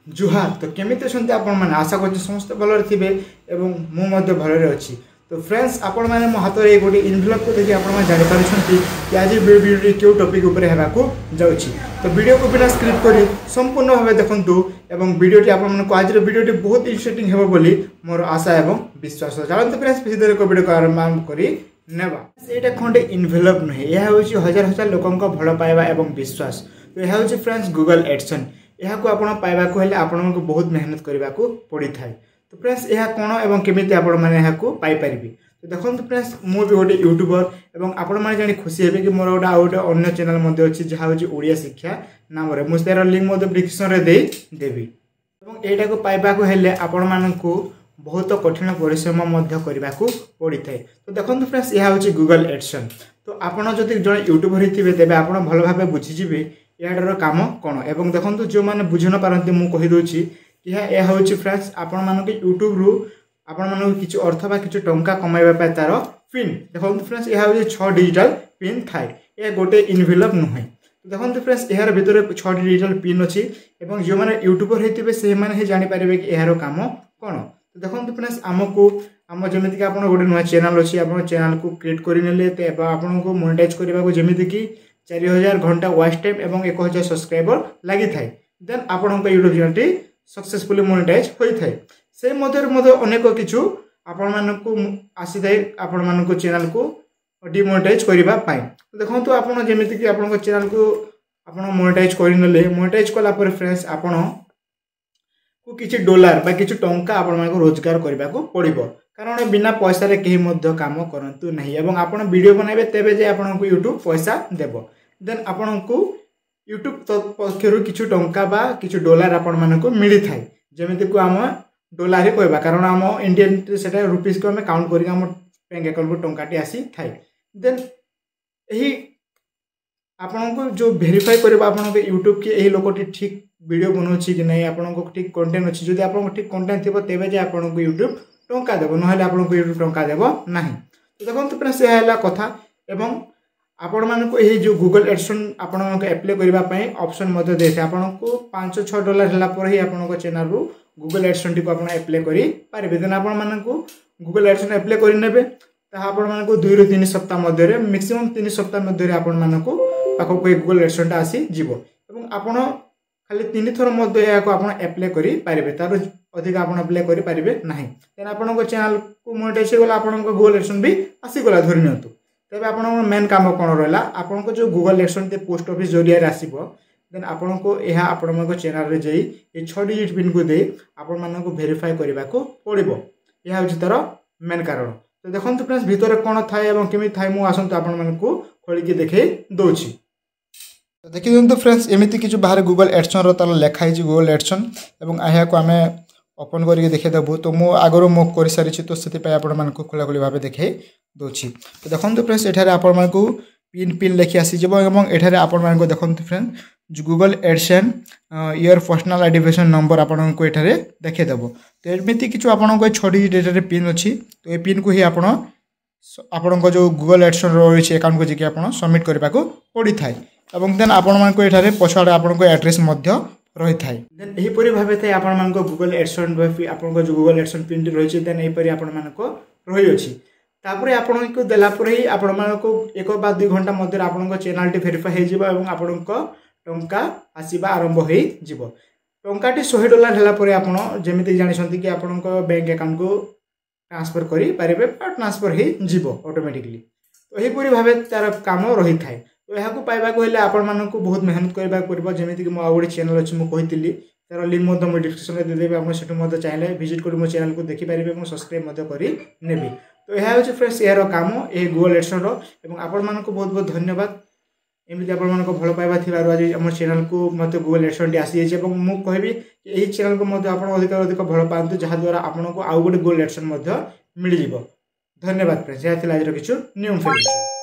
जुहार तो केमिति अछंती आपण माने आशा करछि समस्त भलरे थिबे एवं मु मध्ये भलरे अछि। तो फ्रेंड्स आपण माने मो हाथ रे गोटे एनवेलप को देखि आपण माने जानि पारिछंती कि आज वीडियो रे केउ टॉपिक ऊपर हेबाकू जाउछि। तो वीडियो को बिना स्किप करी संपूर्ण भाबे देखंतु एवं वीडियो टी आपण माने को आज रे वीडियो टी बहुत इंटरेस्टिंग हेबो बोली मोर आशा एवं विश्वास। जानते फ्रेंड्स पिछले को वीडियो को आरंभ करी नेबा। एटा खंडे एनवेलप नहे, यह होछि हजार हजार लोकन को भलो पाइबा एवं विश्वास। तो यह होछि फ्रेंड्स गूगल एडसेंस। यहाँ को आपण पाइबाकू हेले आपण को बहुत मेहनत करबाकू पड़ी थाए। तो फ्रेंड्स यह कोन एवं केमिति आपण माने यहाँ को पाई परिबे। तो देखंतु फ्रेंड्स मु भी गोटे यूट्यूबर एवं आपण माने जानि खुशी हेबे कि मोर गोटे अन्य चैनल मध्ये अछि जहा होछि ओडिया शिक्षा नाम रे। मु तेर लिंक मध्ये डिस्क्रिप्शन रे देबी एवं एटा को पाइबाकू हेले आपण माननकू बहुत कठिन परिश्रम मध्ये करबाकू पड़ी थाए। तो देखंतु फ्रेंड्स यह होछि गूगल एडसेंस। तो आपण जदि जण यूट्यूबर हिथिबे तेबे आपण भलो भाबे बुझि जिबे याडर काम कोन। एवं देखंतु जो माने बुझि न पारंती मु कहि दोछि कि यह होछि फ्रेंड्स आपण मानो कि यूट्यूब रु आपण मानो किछि अर्थ बा किछि टंका कमाइबा पाए तार पिन। देखंतु फ्रेंड्स यह होछि 6 डिजिटल पिन थाए, ए गोटे एनवेलप नुहे। तो देखंतु फ्रेंड्स यार भितर 6 डिजिटल पिन अछि एवं जो माने यूट्यूबर हेतिबे से माने हे जानि पारिबे कि यार काम कोन। तो देखंतु फ्रेंड्स हमकू हम जेमिति कि आपण गोटे नुवा चैनल अछि, आपण चैनल को क्रिएट करि नेले ते आपण को मोनेटाइज करबा को जेमिति कि 4000 घंटा वॉच टाइम एवं 1000 सब्सक्राइबर लागि थाए। देन आपण को यूट्यूब चैनल टी सक्सेसफुली मोनेटाइज होई थाए। से मध्ये अनेक किछु आपण मानकू आसी थाए आपण मानकू चैनल को डिमोनेटाइज करबा पाए। तो देखंतु आपण जेमिति कि आपण को चैनल को आपण मोनेटाइज करिनले, मोनेटाइज कला पर फ्रेंड्स आपण को किछि डॉलर बा किछि टंका आपण मानकू रोजगार करबा को पड़िबो। कारण बिना पैसा रे केही मध्ये काम करंतु नहीं एवं आपण वीडियो बनाबे तेबे जे आपण को यूट्यूब पैसा देबो। देन आपण को यूट्यूब पक्षरु किछु टंका बा किछु डॉलर आपण मानकू मिली थाए। जेमिति को हम डॉलर ही कहबा कारण हम इंडियन सेटा रुपीस को हम काउंट करी हम बैंक अकाउंट को टंकाटी आसी थाए। देन एही आपण को जो वेरीफाई करबा आपण को यूट्यूब के एही लोकटी ठीक वीडियो बनौछि कि नहीं, आपण को ठीक कंटेंट अछि। जदि आपण को ठीक कंटेंट थिबो तेबे जे आपण को यूट्यूब टंका देबो, नहले आपण को यूट्यूब टंका देबो नाही। तो देखंतु फ्रेंड्स यह हैला कथा। एवं आपण मानकू एही जो गूगल एडसेंस आपण मानकू अप्लाई करबा पई ऑप्शन मध्ये देथे। आपण को 5-6 डॉलर हला पर ही आपण को चैनल रो गूगल एडसेंस को आपण अप्लाई करि पारिबे। देन आपण मानकू गूगल एडसेंस अप्लाई करि नेबे ता आपण मानकू 2 ରୁ 3 सप्ताह मध्ये रे मैक्सिमम 3 सप्ताह मध्ये रे आपण मानकू पाखो को गूगल एडसेंस आसी जिवो। एवं आपण खाली 3 थर मध्ये या को आपण अप्लाई करि पारिबे, तार अधिक आपण अप्लाई करि पारिबे नाही। देन आपण को चैनल को मोनेटाइज होला आपण को गूगल एडसेंस भी आसी गला धरि नियंतु। तेबे आपण मेन काम कोन रहला, आपण को जो गूगल एडसेंस ते पोस्ट ऑफिस जरिया रे आसीबो। देन आपण को एहा आपण मन को चैनल रे जई ए 6 डिजिट पिन को दे आपण मन को वेरीफाई करबा को पड़िबो। एहा होछि तार मेन कारण। तो देखंतु फ्रेंड्स भीतर कोन थाए एवं केमि थाए मु आसंतु आपण मन को खोली के देखे दोछि। तो देखि दंतु फ्रेंड्स एमिति किछु बाहर गूगल एडसेंस रो तार लेखाइ छि गूगल एडसेंस एवं आहा को हमें ओपन करके देखे देबो। तो मु आगरो मो करि सारि छि, तो सेति पय आपण मन को खोला खोली भाबे देखे दोछि। तो देखंतु फ्रेंड्स एठारे आपण मन को पिन लेखि आसी जबो एवं एठारे आपण मन को देखंतु फ्रेंड्स जो Google AdSense your personal identification number आपण को एठारे देखे देबो। तो एमिति किछु आपण को 6 डिजिट एठारे पिन अछि। तो ए पिन को ही आपण को जो गूगल एडसेंस रो छि अकाउंट को जे कि आपण सबमिट करबा को पड़ी थाए। एवं देन आपण मन को एठारे पछाडे आपण को एड्रेस मध्य रही थाए। देन एही परि भाबे थाए आपण मन को गूगल एडसेंस आपण को जो गूगल एडसेंस पिन रही छि। देन एही परि आपण मन को रही अछि। तापरे आपण को देला पर ही आपण मन को 1 बा 2 घंटा मध्ये आपण को चैनल टी वेरीफाई हे जिवो एवं आपण को टंका आसीबा आरंभ हे जिवो। टंकाटी 100 डॉलर हला पर आपण जेमिति जानि छथि कि आपण को बैंक अकाउंट को ट्रांसफर करि पारिबे और ट्रांसफर हे जिवो ऑटोमेटिकली। तो एही परि भाबे तार काम रही थाए। तो यह को पाइबा को हेले आपण मानन को बहुत मेहनत करबा परबो। जेमिति कि मो आउडी चैनल अछि, मु कहितली तार लिंक मध्ये मो डिस्क्रिप्शन रे दे देबे। आपण सेटु मध्ये चाहिले विजिट करि मो चैनल को देखि पारिबे एवं सब्सक्राइब मध्ये करि नेबे। तो यह होछि फ्रेंड्स यार काम ए गूगल एडसेंस रो। एवं आपण मानन को बहुत बहुत धन्यवाद। एमिति आपण मानन को भलो पाइबा थिबारो आज हमर चैनल को मते गूगल एडसेंस टी आसी छै। एवं मु कहबी कि एही चैनल को मध्ये आपण अधिक अधिक भलो पांतु, जहा द्वारा आपण को आउ गोटे गूगल एडसेंस मध्ये मिलि जिवो। धन्यवाद फ्रेंड्स। या थिला आज रो किछु न्यू इन्फॉर्मेशन।